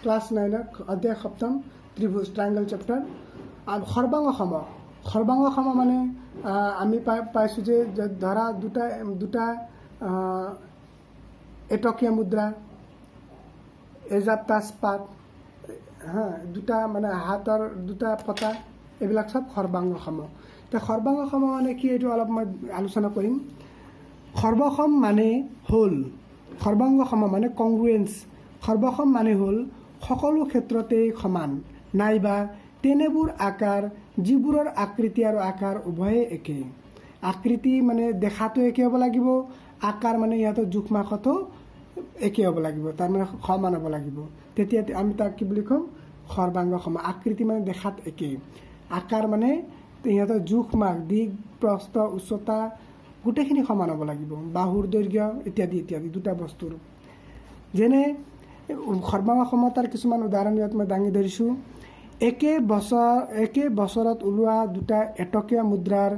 Class 9 অধ্যায় সপ্তম ত্ৰিভুজ ট্ৰায়াঙ্গল chapter. R সৰ্বাংগ সম মানে আমি পাইছোঁ যে ধৰা দুটা এটকীয়া মুদ্ৰা, এজাপ তাজপাত, দুটা মানে হাতৰ দুটা পতা, এইবিলাক চব সৰ্বাংগ সম। এতিয়া সৰ্বাংগ সম মানে কি এইটো অলপ মই আলোচনা কৰিম। সৰ্বসম মানে হ'ল সৰ্বাংগ সম মানে কংগ্ৰুৱেঞ্চ। সৰ্বসম মানে হ'ল সকলো ক্ষেত্ৰতেই সমান নাইবা তেনেবোৰ আকাৰ যিবোৰৰ আকৃতি আৰু আকাৰ উভয়ে একে। আকৃতি মানে দেখাটো একে হ'ব লাগিব, আকাৰ মানে ইহঁতৰ জোখ মাখতো একে হ'ব লাগিব, তাৰমানে সমান হ'ব লাগিব। তেতিয়া আমি তাক কি বুলি ক'ম? সৰ্বাংগ সম। আকৃতি মানে দেখাত একে, আকাৰ মানে ইহঁতৰ জোখ মাখ, দিশ, প্ৰস্থ, উচ্চতা গোটেইখিনি সমান হ'ব লাগিব, বাহুৰ দৈৰ্ঘ্য ইত্যাদি ইত্যাদি দুটা বস্তুৰ। যেনে সৰ্বাংগ সমতাৰ কিছুমান উদাহৰণ ইয়াত মই দাঙি ধৰিছোঁ। একে বছৰত ওলোৱা দুটা এটকীয়া মুদ্ৰাৰ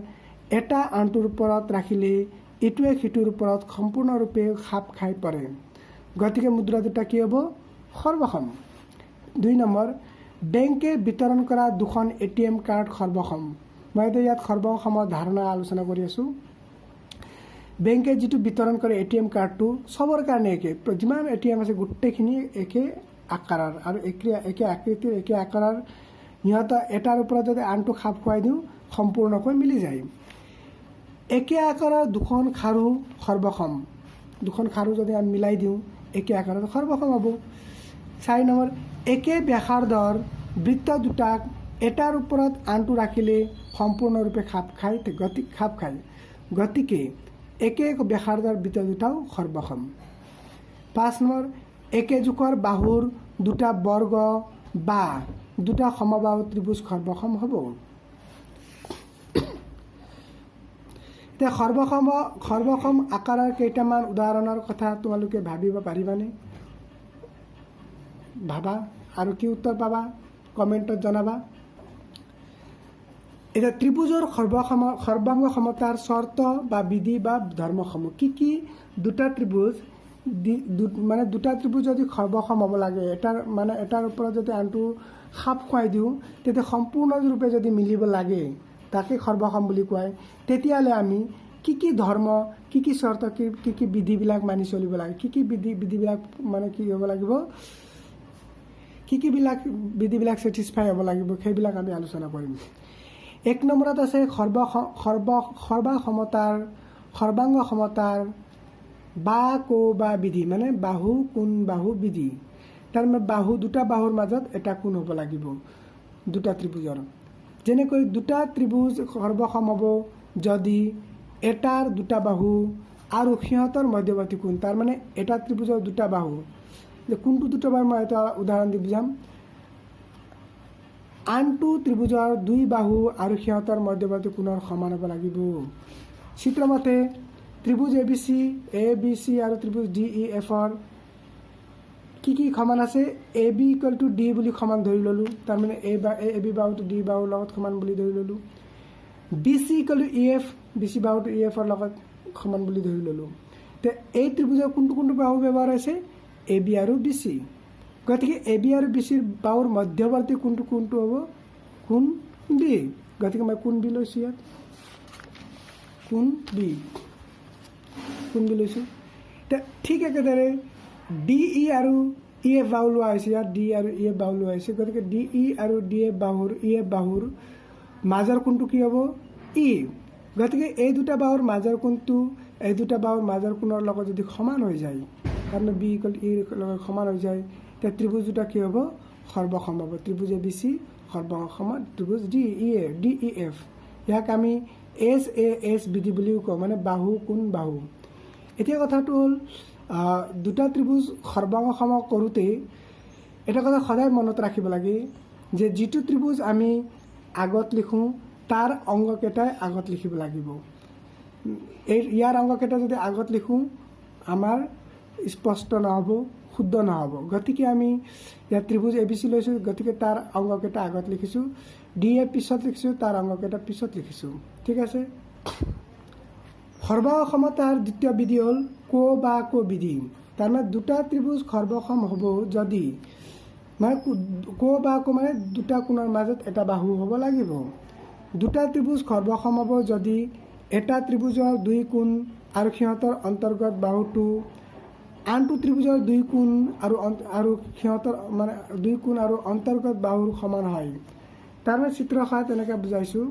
এটা আনটোৰ ওপৰত ৰাখিলে ইটোৱে সিটোৰ ওপৰত সম্পূৰ্ণৰূপে খাপ খাই পৰে, গতিকে মুদ্ৰা দুটা কি হ'ব? সৰ্বসম। 2 নম্বৰ, বেংকে বিতৰণ কৰা দুখন ATM কাৰ্ড সৰ্বসম। মই এতিয়া ইয়াত সৰ্বসমৰ ধাৰণা আলোচনা কৰি আছোঁ। বেংকে যিটো বিতৰণ কৰে ATM কাৰ্ডটো চবৰ কাৰণে একে, যিমান ATM আছে গোটেইখিনি একে আকাৰৰ আৰু একে আকৃতিৰ, একে আকাৰৰ। সিহঁতৰ এটাৰ ওপৰত যদি আনটো খাপ খুৱাই দিওঁ সম্পূৰ্ণকৈ মিলি যায়। একে আকাৰৰ দুখন খাৰু সৰ্বসম। দুখন খাৰু যদি আমি মিলাই দিওঁ একে আকাৰৰ সৰ্বসম হ'ব। 4 নম্বৰ, একে ব্যাসাৰ্ধৰ বৃত্ত দুটাক এটাৰ ওপৰত আনটো ৰাখিলে সম্পূৰ্ণৰূপে খাপ খায়, গতিকে একে ব্যাসাৰ্ধৰ বৃত্ত দুটাও সৰ্বসম। 5 নম্বৰ, একে জোখৰ বাহুৰ দুটা বৰ্গ বা দুটা সমবাহু ত্ৰিভুজ সৰ্বসম হ'ব। এতিয়া সৰ্বসম আকাৰৰ কেইটামান উদাহৰণৰ কথা তোমালোকে ভাবিব পাৰিবানে? ভাবা আৰু কি উত্তৰ পাবা কমেণ্টত জনাবা। এতিয়া ত্ৰিভুজৰ সৰ্বাংগ সমতাৰ চৰ্ত বা বিধি বা ধৰ্মসমূহ কি কি? দুটা ত্ৰিভুজ যদি সৰ্বসম হ'ব লাগে, এটাৰ ওপৰত যদি আনটো খাপ খুৱাই দিওঁ তেতিয়া সম্পূৰ্ণৰূপে যদি মিলিব লাগে তাকে সৰ্বসম বুলি কয়। তেতিয়াহ'লে আমি কি কি ধৰ্ম, কি কি চৰ্ত, কি কি বিধিবিলাক মানি চলিব লাগে, কি কি বিধিবিলাক মানে কি হ'ব লাগিব, কি কি বিধিবিলাক ছেটিছফাই হ'ব লাগিব, সেইবিলাক আমি আলোচনা কৰিম। 1 নম্বৰত আছে সৰ্বাংগ সমতাৰ বা বা বিধি, মানে বাহু কোণ বাহু বিধি। তাৰমানে দুটা বাহুৰ মাজত এটা কোণ হ'ব লাগিব দুটা ত্ৰিভুজৰ। যেনেকৈ দুটা ত্ৰিভুজ সৰ্বসম হ'ব যদি এটাৰ দুটা বাহু আৰু সিহঁতৰ মধ্যৱৰ্তী কোণ, তাৰমানে এটা ত্ৰিভুজৰ দুটা বাহু, কোনটো দুটা বাহু মই এটা উদাহৰণ দি বুজাম। আনটো ত্ৰিভুজৰ 2 বাহু আৰু সিহঁতৰ মধ্যৱৰ্তী কোণৰ সমান হ'ব লাগিব। চিত্ৰমতে ত্ৰিভুজ ABC আৰু ত্ৰিভুজ DEFৰ কি কি সমান আছে? AB = D বুলি সমান ধৰি ল'লোঁ, তাৰমানে AB বাহুটো D বাহুৰ লগত সমান বুলি ধৰি ল'লোঁ। BC = EF, BC বাহুটো EFৰ লগত সমান বুলি ধৰি ল'লোঁ। এতিয়া এই ত্ৰিভুজৰ কোনটো বাহু ব্যৱহাৰ হৈছে? AB আৰু BC। গতিকে AB আৰু BCৰ বাহুৰ মধ্যৱৰ্তী কোণটো হ'ব? কোণ B। গতিকে মই কোণ B লৈছোঁ ইয়াত, কোণ B লৈছোঁ। এতিয়া ঠিক একেদৰে DE আৰু EF বাহু লোৱা হৈছে, ইয়াত D আৰু EF বাহু লোৱা হৈছে। গতিকে DE আৰু EF বাহুৰ মাজৰ কোণটো কি হ'ব? E। গতিকে এই দুটা বাহুৰ মাজৰ কোণটো এই দুটা বাহুৰ মাজৰ কোণৰ লগত যদি সমান হৈ যায়, তাৰমানে B = E লগত সমান হৈ যায়, তেতিয়া ত্ৰিভুজ দুটা কি হ'ব? সৰ্বসম হ'ব। ত্ৰিভুজ ABC সৰ্বসম, ত্ৰিভুজ DEF ইয়াক আমি SAS বিধি বুলিও কওঁ, মানে বাহু কোণ বাহু। এতিয়া কথাটো হ'ল দুটা ত্ৰিভুজ সৰ্বাংগ সম কৰোঁতে এটা কথা সদায় মনত ৰাখিব লাগে যে যিটো ত্ৰিভুজ আমি আগত লিখোঁ তাৰ অংগকেইটাই আগত লিখিব লাগিব। ইয়াৰ অংগকেইটা যদি আগত লিখোঁ আমাৰ স্পষ্ট নহ'ব, শুদ্ধ নহ'ব। গতিকে আমি ইয়াত ত্ৰিভুজ ABC লৈছোঁ, গতিকে তাৰ অংগকেইটা আগত লিখিছোঁ। DF পিছত লিখিছোঁ, তাৰ অংগকেইটা পিছত লিখিছোঁ। ঠিক আছে। সৰ্বাংগ সমতাৰ দ্বিতীয় বিধি হ'ল ক বিধি। তাৰমানে দুটা ত্ৰিভুজ সৰ্বসম হ'ব যদি মানে ক বা ক মানে দুটা কোণৰ মাজত এটা বাহু হ'ব লাগিব। দুটা ত্ৰিভুজ খৰ্বসম হ'ব যদি এটা ত্ৰিভুজৰ দুই কোণ আৰু সিহঁতৰ অন্তৰ্গত বাহুটো আনটো ত্ৰিভুজৰ দুই কোণ আৰু সিহঁতৰ মানে দুই কোণ আৰু অন্তৰ্গত বাহুৰ সমান হয়। তাৰমানে চিত্ৰ সহায়ত এনেকৈ বুজাইছোঁ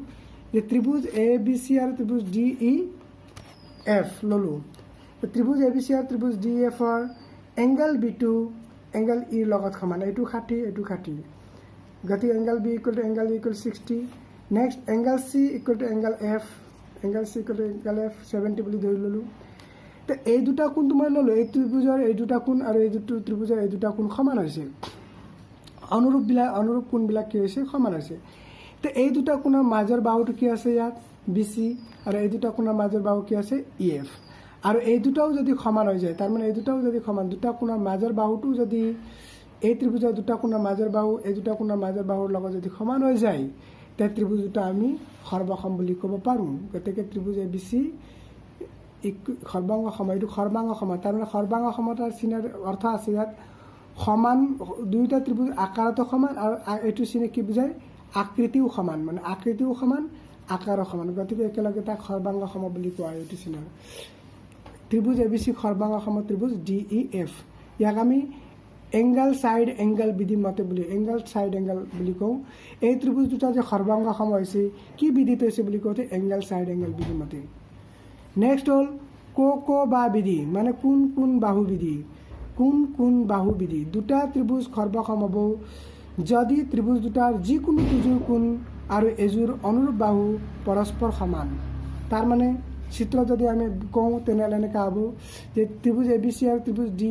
যে ত্ৰিভুজ এ বি চি আৰু ত্ৰিভুজ ডি ই এফ ল'লোঁ। ত্ৰিভুজ এ বি চি আৰু ত্ৰিভুজ ডি এফৰ এংগল বিটো এংগল ইৰ লগত সমান, এইটো 60 এইটো 60, গতিকে angle B equal to angle equal 60। Next angle C equal to angle F, angle C equal to angle F 70 বুলি ধৰি ল'লোঁ। তো এই দুটা কোণটো মই ল'লোঁ, এই ত্ৰিভুজৰ এই দুটা কোণ আৰু এই ত্ৰিভুজৰ এই দুটা কোণ সমান হৈছে, অনুৰূপ কোণবিলাক কি হৈছে সমান হৈছে। তো এই দুটা কোণৰ মাজৰ বাহুটো কি আছে ইয়াত বি চি, আৰু এই দুটা কোণৰ মাজৰ বাহু কি আছে ই এফ, আৰু এই দুটাও যদি সমান হৈ যায়, তাৰমানে এই দুটাও যদি সমান, দুটা কোণৰ মাজৰ বাহুটো যদি এই ত্ৰিভুজৰ দুটা কোণৰ মাজৰ বাহু এই দুটা কোণৰ মাজৰ বাহুৰ লগত যদি সমান হৈ যায়, তে ত্ৰিভুজ দুটা আমি সৰ্বসম বুলি ক'ব পাৰোঁ। গতিকে ত্ৰিভুজ এ বি চি সৰ্বাংগ সম, এইটো সৰ্বাংগ সম, তাৰমানে সৰ্বাংগ সমতাৰ চিনৰ অৰ্থ আছে ইয়াত সমান, দুয়োটা ত্ৰিভুজ আকাৰতো সমান আৰু এইটো চিনে কি বুজায় আকৃতিও সমান, মানে আকৃতিও সমান আকাৰো সমান, গতিকে একেলগে তাক সৰ্বাংগ সম বুলি কোৱা হয় এইটো চিনৰ। ত্ৰিভুজ এ বি চি সৰ্বাংগ সম ত্ৰিভুজ ডি ই এফ, ইয়াক আমি এংগল চাইড এংগল বিধিমতে বুলি কওঁ। এই ত্ৰিভুজ দুটা যে সৰ্বাংগ সম হৈছে কি বিধিত হৈছে বুলি কওঁতে এংগল চাইড এংগল বিধিমতে। নেক্সট হ'ল ক বা বিধি, মানে কোন বাহু বিধি, কোন বাহু বিধি। দুটা ত্ৰিভুজ সৰ্বসম হ'ব যদি ত্ৰিভুজ দুটাৰ যিকোনো দুযোৰ কোণ আৰু এযোৰ অনুৰূপ বাহু পৰস্পৰ সমান। তাৰ মানে চিত্ৰ যদি আমি কওঁ তেনেহ'লে এনেকুৱা হ'ব যে ত্ৰিভুজ এ বি চি আৰু ত্ৰিভুজ ডি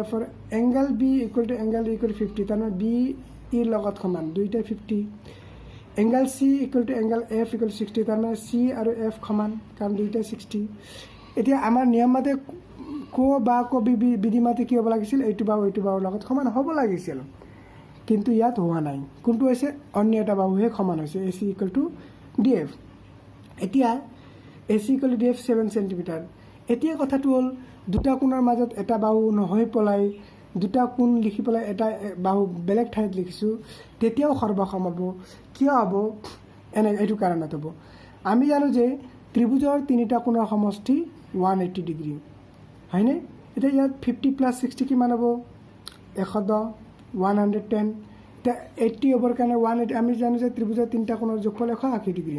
এফৰ angle B equal to angle equal 50, তাৰমানে বি ইৰ লগত সমান, দুইটাই 50। Angle C equal to angle F equal 60, তাৰমানে চি আৰু এফ সমান, কাৰণ দুইটাই 60। এতিয়া আমাৰ নিয়ম মতে ক বা বিধি মতে কি হ'ব লাগিছিল, এইটো বাহুৰ লগত সমান হ'ব লাগিছিল, কিন্তু ইয়াত হোৱা নাই। কোনটো হৈছে অন্য এটা বাহুহে সমান হৈছে, A C equal to D F. এতিয়া A C equal to D F 7 centimetre. এতিয়া কথাটো হ'ল দুটা কোণৰ মাজত এটা বাহু নহৈ পেলাই দুটা কোণ লিখি পেলাই এটা বাহু বেলেগ ঠাইত লিখিছোঁ, তেতিয়াও সৰ্বসম হ'ব। কিয় হ'ব? এইটো কাৰণত হ'ব। আমি জানো যে ত্ৰিভুজৰ তিনিটা কোণৰ সমষ্টি 180 ডিগ্ৰী, হয়নে? এতিয়া ইয়াত 50 + 60 কিমান হ'ব? 110, 110। এতিয়া 80 হ'বৰ কাৰণে 180, আমি জানো যে ত্ৰিভুজৰ তিনিটা কোণৰ যোগফল 180 ডিগ্ৰী,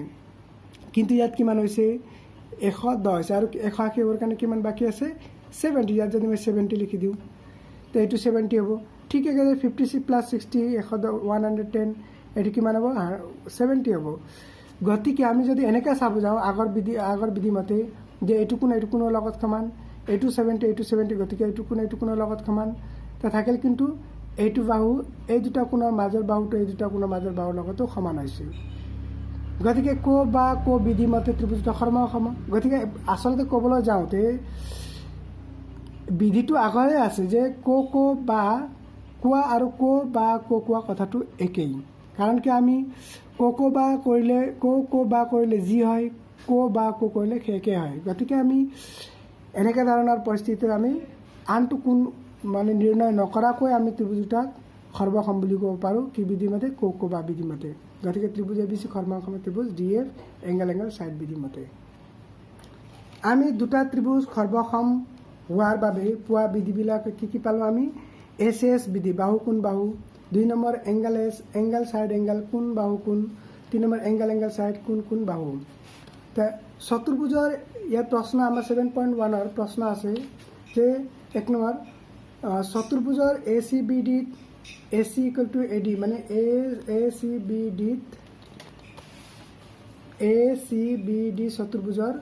কিন্তু ইয়াত কিমান হৈছে 110 হৈছে, আৰু 180 হ'বৰ কাৰণে কিমান বাকী আছে 70। ইয়াত যদি মই 70 লিখি দিওঁ তো এইটো 70 হ'ব। ঠিক একেদৰে 50 + 60 110, এইটো কিমান হ'ব 70 হ'ব। গতিকে আমি যদি এনেকৈ চাব যাওঁ আগৰ বিধি মতে যে এইটো কোণৰ লগত সমান, এইটো 70 গতিকে এইটো কোণৰ লগত সমান, তা থাকিল কিন্তু এইটো বাহু এই দুটা কোণৰ মাজৰ বাহুটো এই দুটা কোণৰ মাজৰ বাহুৰ লগতো সমান হৈছে। গতিকে ক বিধি মতে ত্ৰিভুজ দুটা সৰ্বাংগ সম। গতিকে আচলতে ক'বলৈ যাওঁতে বিধিটো আগৰে আছে যে বা কোৱা আৰু কোৱা কথাটো একেই, কাৰণ কি আমি বা কৰিলে যি হয় বা কৰিলে সেই একে হয়। গতিকে আমি এনেকৈ ধৰণৰ পৰিস্থিতিত আমি আনটো কোণ মানে নিৰ্ণয় নকৰাকৈ আমি ত্ৰিভুজ দুটাক সৰ্বসম বুলি ক'ব পাৰোঁ, কি বিধিমতে বা বিধিমতে। গতিকে ত্ৰিভুজ এ বি চি সৰ্বাংগ সম ত্ৰিভুজ ডি এফ এংগল চাইড বিধিমতে। আমি দুটা ত্ৰিভুজ সৰ্বসম হোৱাৰ বাবে পোৱা বিধিবিলাক কি পালোঁ আমি? এছ বিধি, বাহু কোণ বাহু। 2 নম্বৰ এংগল চাইড এংগল, কোণ বাহু কোণ। 3 নম্বৰ এংগল চাইড কোণ বাহু। চতুৰ্ভুজৰ ইয়াত প্ৰশ্ন আমাৰ 7.1ৰ প্ৰশ্ন আছে যে 1 নম্বৰ চতুৰ্ভুজৰ এ চি বি ডিত A C equal to A D, মানে এ চি বি ডি চতুৰ্ভুজৰ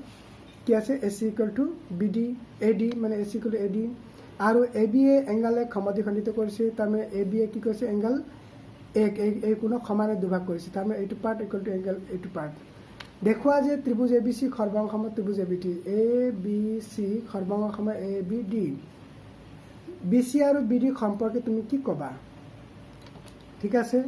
কি আছে A C equal to B D A D, মানে A C equal to A D, আৰু এ বি এ এংগলে সমদ্বিখণ্ডিত কৰিছে, তাৰমানে এ বি এ কি কৰিছে এংগল এই কোণক সমানে দুভাগ কৰিছে, তাৰমানে এইটো পাৰ্ট ইকুৱেল টু এংগল এইটো পাৰ্ট। দেখুওৱা যে ত্ৰিভুজ এ বি চি সৰ্বাংগ সম ত্ৰিভুজ এ বি চি সৰ্বাংগ সম A B D. B C আৰু বি ডি সম্পৰ্কে তুমি কি ক'বা? ঠিক আছে।